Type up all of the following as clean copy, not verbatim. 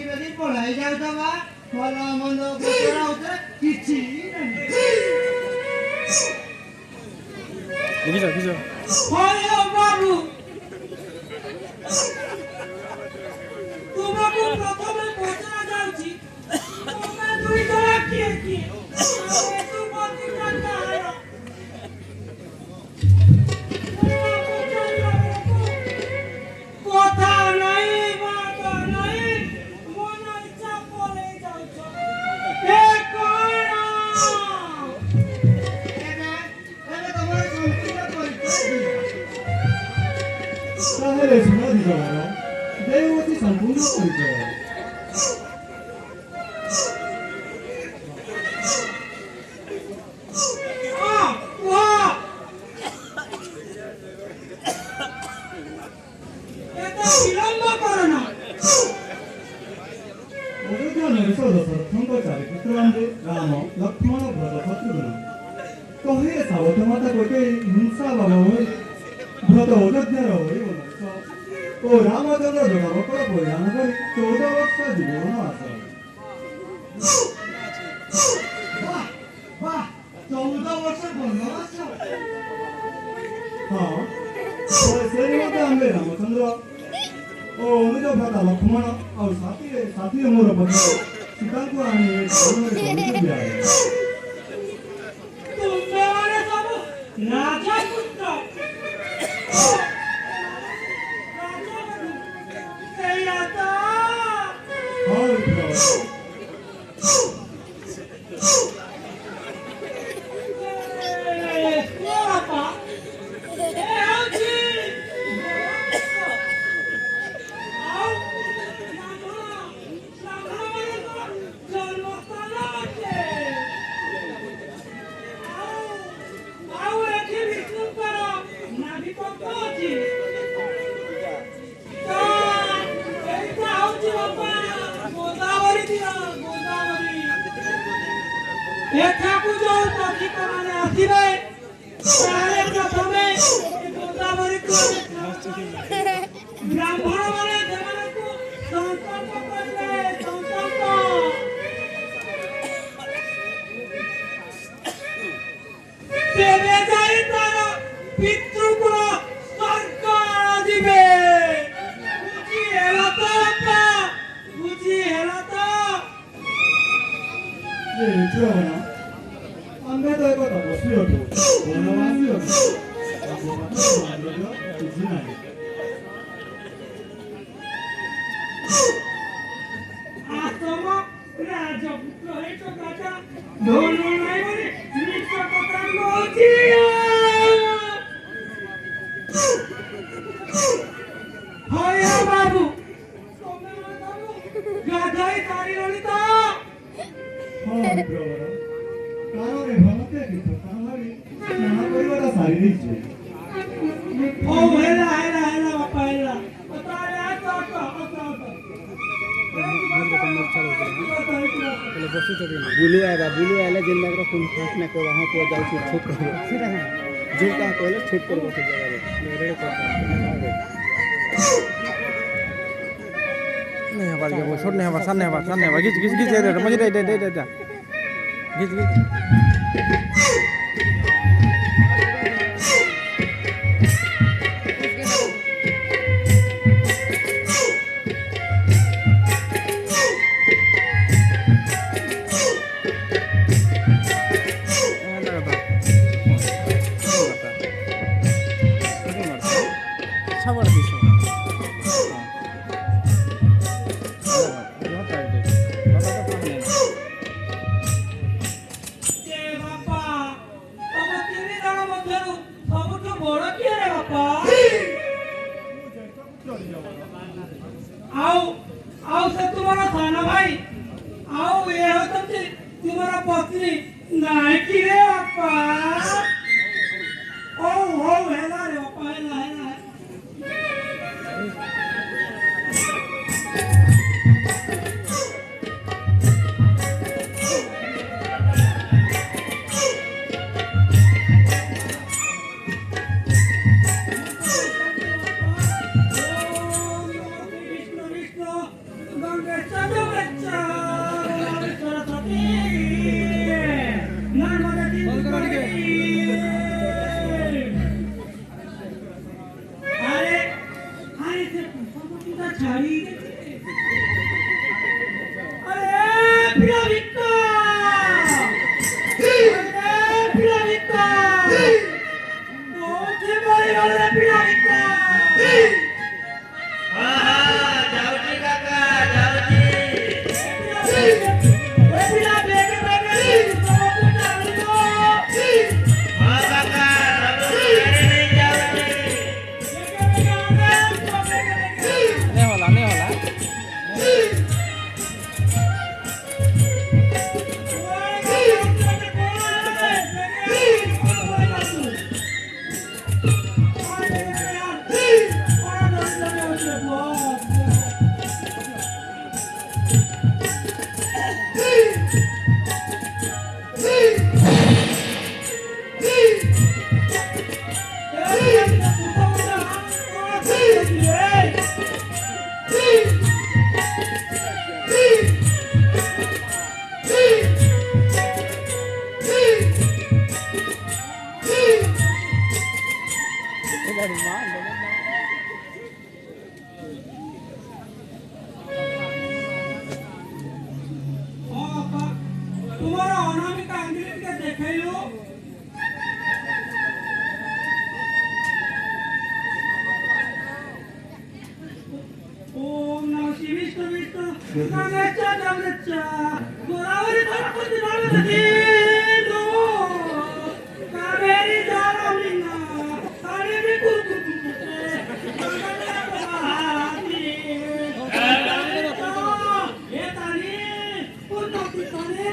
ବେଦି ପଳାଇ ଯାଉଥିବା ଭଲ ମନ୍ଦ ପଚରା ହଉଥିଲେ କିଛି ନାହିଁ। ବାବୁ ତୁମକୁ ପ୍ରଥମେ ପଚରା ଯାଉଛି ତମେ ଦୁଇ ଜଣ କିଏ କିଏ কথা নাই বাবা নাই মন ইচ্ছা পড়ে যাচ্ছ এ কোন এবে তোমার সম্পূর্ণ পরিচয় তাহলে শোনা দিল দেবতী সম্পূর্ণ পরিচয় ଦଶରଥଙ୍କ ଚାରି ପୁତ୍ରମାନେ ରାମ ଲକ୍ଷ୍ମଣ ଭରତ ଶତ୍ରୁଘ୍ନ କହିଲେ ସାବତ ମାତା କୈକେୟୀ ହିଂସା ଭାବ ହୋଇ ଭରତ ଅଯୋଧ୍ୟାର ହୋଇ ବନବାସ ଓ ରାମଚନ୍ଦ୍ର ଜଗବକଳ ପରିଧାନ କରି 14 ବର୍ଷ ଜୀବନ ଆସ 14 ବର୍ଷ ବନବାସ ହଁ ସେ ନିମନ୍ତେ ଆମେ ରାମଚନ୍ଦ୍ର ଓ ଅନୁଜ ଭ୍ରାତା ଲକ୍ଷ୍ମଣ ଆଉ ସାଥୀ ମୋର ପତ୍ନୀ ସୀତାଙ୍କୁ ଆଣି ତୁମେମାନେ ସବୁ ରାଜପୁତ୍ର ସେଇଆ ତ ଏଠାକୁ ଯୋଉ ପଥିକମାନେ ଆସିବେ ତାହେଲେ ପ୍ରଥମେ ଗୋଦାବରୀକୁ ବ୍ରାହ୍ମଣମାନେ ସେମାନଙ୍କୁ ସଂକଳ୍ପ କରିବେ ସଂକଳ୍ପ ତେବେ ଯାଇ ତାର ପିତୃକୁଳ ସ୍ୱର୍ଗ ଯିବେ ବୁଝି ହେଲା ତ ବାପା ବୁଝି ହେଲା ତ ଆମେ ତ ଏକ ତପସ୍ୱୀ ଅଟୁ ବନବାସୀ ଅଟୁ କିଛି ନାହିଁ ଆଶ୍ରମ ରାଜପୁତ୍ର ହେଇଛ କାକା ଧନ ନାହିଁ ବୋଲି ମିଛ କଥା କହୁଛି ହୟ ବାବୁ ଗାଧୋଇ ସାରିଲଣି ତ କାନରେ ଭଲକେ ଗୀତ କାହାରି ସ୍ନାନ କରିବାଟା ସାରି ଦେଇଛୁ ହଉ ହେଲା ବାପା ହେଲା बुलू आएगा जिन में फुल फास्ट ना को वहाँ पर जाओ छूट कर जो कहा कहले छूट कर बस नहीं हवा वो छोड़ नहीं हवा सामने हवा घिच दे मुझे दे घिच पत्नी नहीं कि रे बापा ओ हो हेला रे बापा हेला विष्णु विष्णु गंगे चंद्र पूरा छाड़ी अरे पिला विक्का अरे पिला विक्का बहुत ही बड़ी वाला पिला विक्का हाँ जाऊजी काका जाऊजी पिला बेगे बेगे सब तो डाल दो हाँ काका सब लोग नहीं जाऊजी नहीं होला तुम्हारा अनामिका अंग्रेज के देखाइलो ओम नमः शिवाय विष्णु नागाचा नागाचा गोदावरी धरती नागाची लो कावेरी दारमिना कावेरी कुकुकुते ये तानी पुन्नती तानी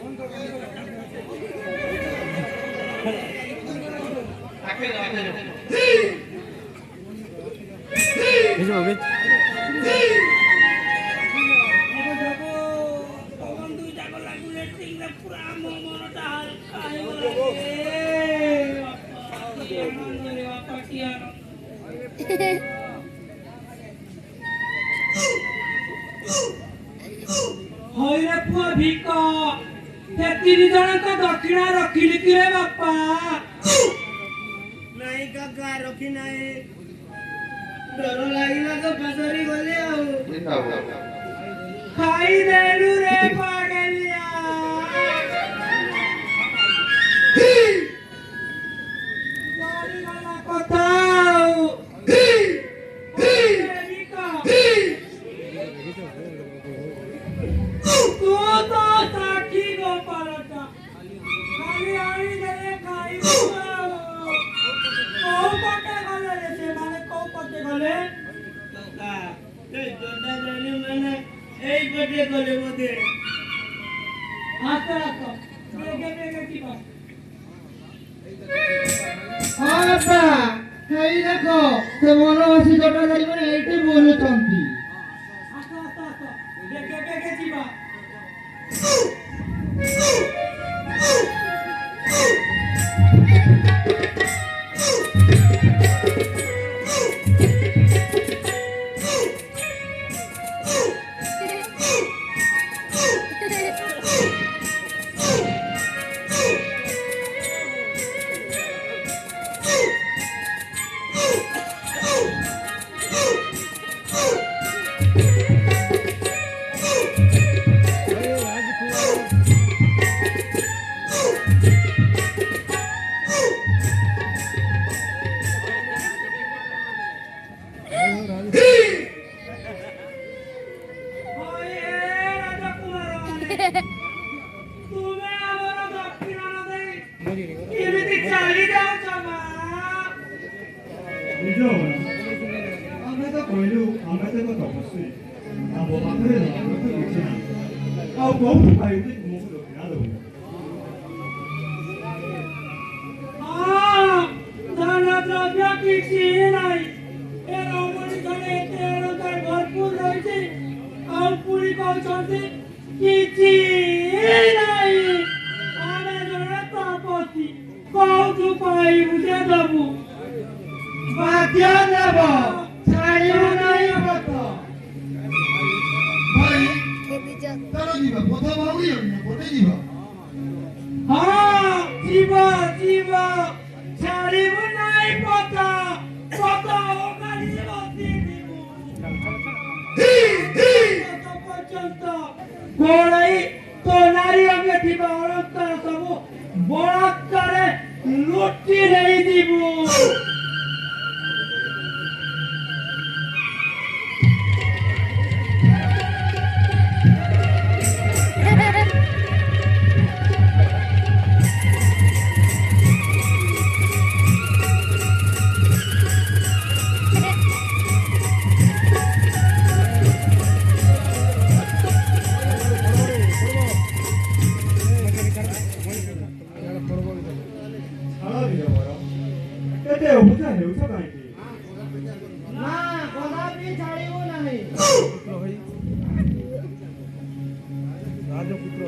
धंतो काले हईरे पुआ भिक ते तीन जन का दक्षिणा रखिली कि रे बापा नहीं काका रखी नहीं डर लागिला तो फसरी गले खाई देलु रे पागलिया गाड़ी वाला बताओ तू तो साखी गोपाल ଆସ ଆସ ବେଗେ ବେଗେ ଯିବା ହଁ ବାପା ହେଇ ଦେଖ ସେ ବନବାସୀ ଜଟା ଯାଇମାନେ ଏଇଠି ବୁଲୁଛନ୍ତି। ଆସ ଆସ ଆସ ବେଗେ ବେଗେ ଯିବା ତୁମେ ଆମର ଦକ୍ଷିଣ ନ ଦେଇ କେମିତି ଚାଲି ଯାଉଛ ମା ନିଜ ଆମେ ତ କହିଲୁ ଆମେ ତ ଏକ ତପସ୍ୱୀ ଆମ ପାଖରେ ଧନ କିଛି ନାହିଁ ଆଉ କୋଉ ପାଇବି ତୁମକୁ ଦକ୍ଷିଣା ଦେବୁ ଧନ ଦ୍ରବ୍ୟ କିଛି ନାହିଁ ଏ ରମଣୀ ଘରେ ଏତେ ରୋଜଗାର ଭରପୁର ରହିଛି ଆଉ ପୁଣି କହୁଛନ୍ତି କିଛି ନାହିଁ ଆମେ ଜଣେ ତପସ୍ୱୀ କୋଉଠୁ ପାଇବୁ ଯେ ଦବୁ ବାଧ୍ୟ ଦେବ ଛାଡ଼ିବୁ ନାହିଁ ପଥ। ଭାଇ ତାର ଯିବା ପଥ ଭାବୁଡ଼ି ପଟେ ଯିବା ହଁ ଯିବ ଯିବ ଛାଡ଼ିବୁ ନାହିଁ ପଥ ପଥ ଓଗାଳି ବସିଯିବୁ ପଥ ପର୍ଯ୍ୟନ୍ତ ଗୋଳେଇ ତୋ ନାରୀ ଅଙ୍ଗେ ଥିବା ଅଳଙ୍କାର ସବୁ ବଳାତ୍କାରେ ଲୁଟି ନେଇଯିବୁ ଏତେ ଅବୁଝା ହେଉଛ କାହିଁକି ନା କଦାପି ଛାଡ଼ିବୁ ନାହିଁ। ରାଜପୁତ୍ର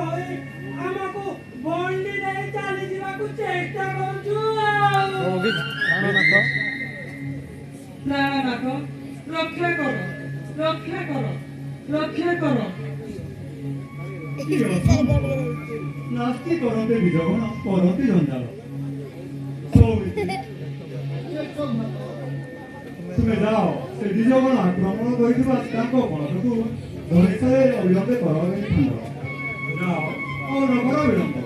ହୋଇ ଆମକୁ ବଣ୍ଡି ଦେଇ ଚାଲିଯିବାକୁ ଚେଷ୍ଟା କରୁଛୁ ପ୍ରାଣନାଥ ରକ୍ଷା କର ରକ୍ଷା କର ରକ୍ଷା କର ନାସ୍ତି କରନ୍ତେ ବିଜଗଣ କରନ୍ତି ଜଞ୍ଜାଳ ତୁମେ ଯାଅ ସେ ବିଜଗଣ ଆକ୍ରମଣ କରିଥିବା ତାଙ୍କ ଗଣକୁ ଧରିସାରେ ଅବିଳମ୍ବେ କର ଯାଅ ଆଉ ନକର ବିଳମ୍ବ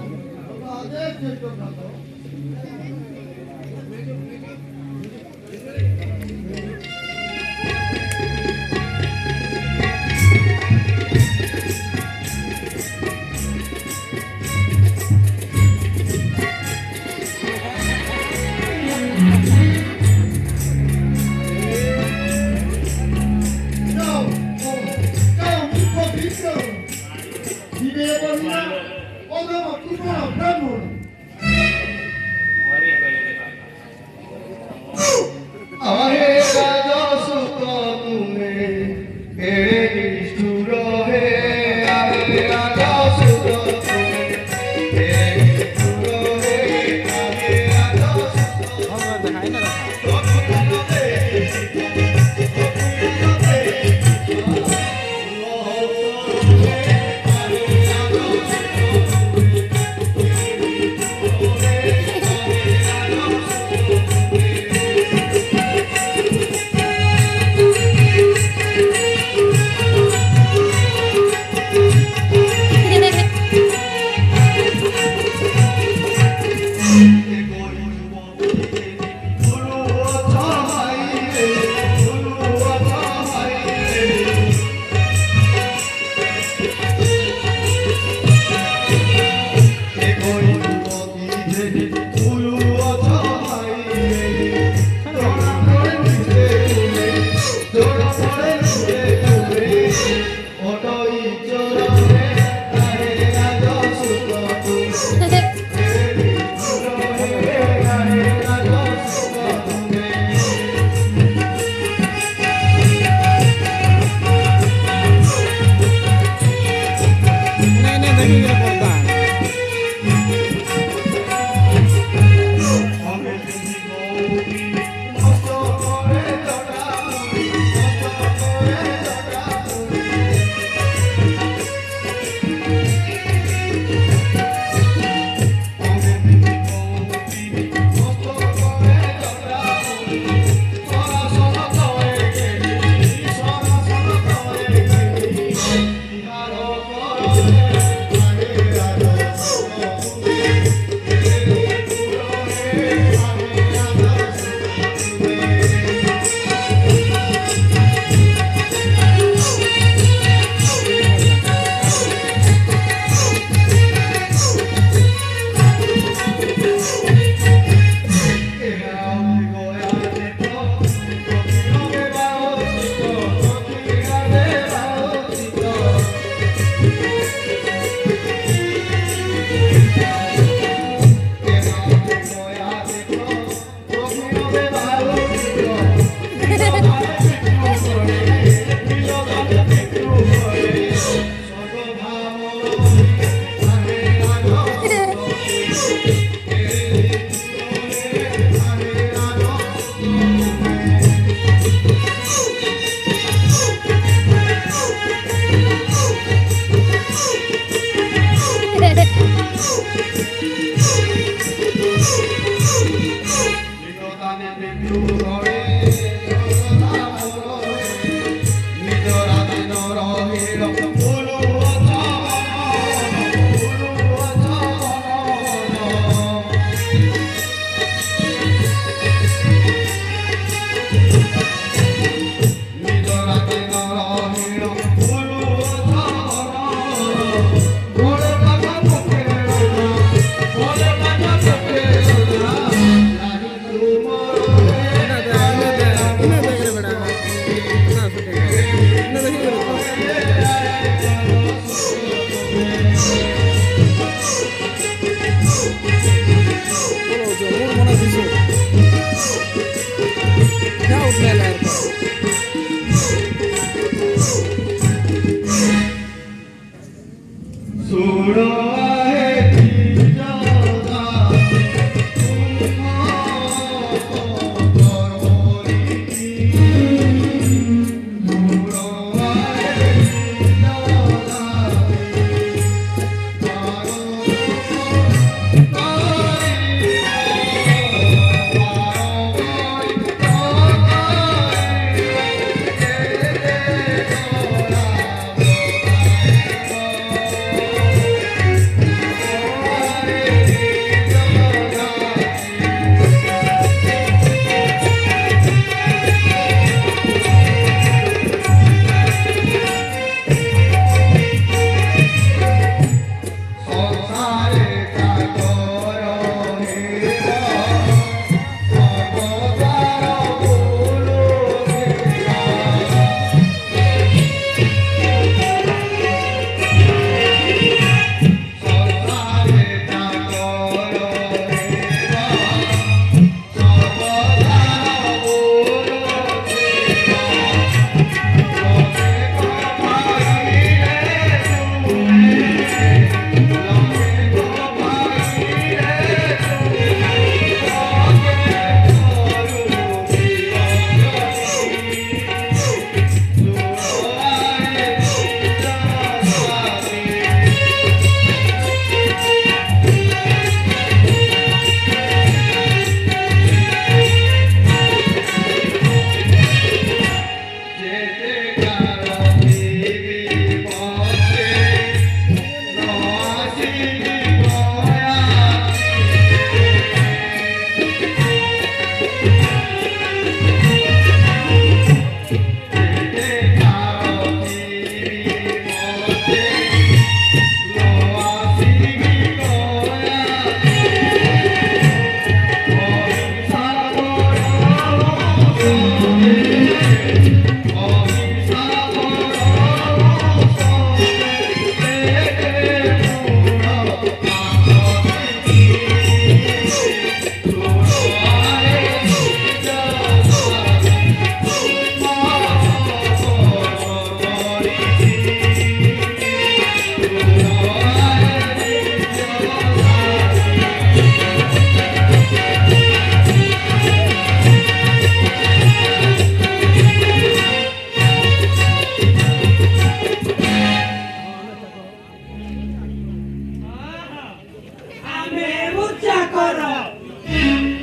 करो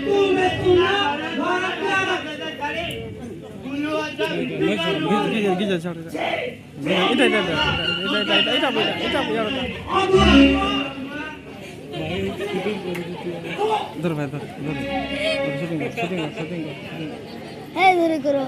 तुम्हें सुना घोड़ा प्यारा ধরে করো